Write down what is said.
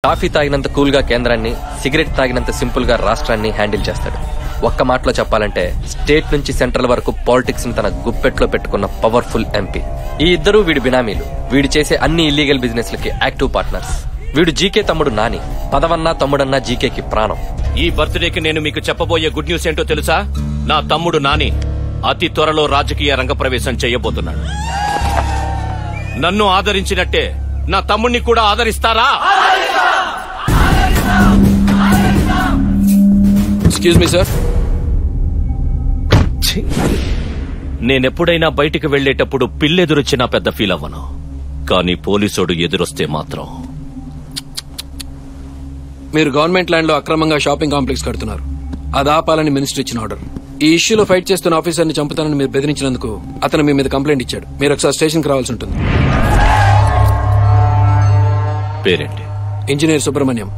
Coffee తాగినంత cool గా కేంద్రాన్ని, cigarette తాగినంత simple గా రాష్ట్రాన్ని హ్యాండిల్ చేస్తాడు. ఒక్క మాటలో చెప్పాలంటే స్టేట్ నుంచి సెంట్రల్ వరకు పాలిటిక్స్ ని తన గుప్పెట్లో పెట్టుకున్న పవర్ఫుల్ ఎంపీ. ఈ ఇద్దరు వీడి బినామీలు. వీడు చేసే అన్ని ఇల్లీగల్ బిజినెస్ లకి యాక్టివ్ పార్ట్నర్స్. వీడు జీకే తమ్ముడు నాని. పదవన్నా తమ్ముడన్నా జీకేకి ప్రాణం. ఈ బర్త్డేకి నేను మీకు చెప్పబోయే గుడ్ న్యూస్ ఏంటో తెలుసా? నా తమ్ముడు నాని అతి త్వరలో రాజకీయ రంగ ప్రవేశం చేయబోతున్నాడు. నన్ను ఆదరించినట్టే నా తమ్ముణ్ణి కూడా ఆదరిస్తారా? Excuse me sir. నేనెప్పుడైనా బయటికి వెళ్లేటప్పుడు పిల్లెదురొచ్చినా పెద్ద ఫీల్ అవ్వను, కానీ పోలీసోడు ఎదురొస్తే మాత్రం. మీరు గవర్నమెంట్ ల్యాండ్ లో అక్రమంగా షాపింగ్ కాంప్లెక్స్ కడుతున్నారు. అది ఆపాలని మినిస్టర్ ఇచ్చిన ఆర్డర్. ఈ ఇష్యూలో ఫైట్ చేస్తున్న ఆఫీసర్ ని చంపుతానని మీరు బెదిరించినందుకు అతను మీ మీద కంప్లైంట్ ఇచ్చాడు. మీరు ఒకసారి స్టేషన్ కి రావాల్సి ఉంటుంది. పేరేంటి? ఇంజనీర్ సుబ్రహ్మణ్యం.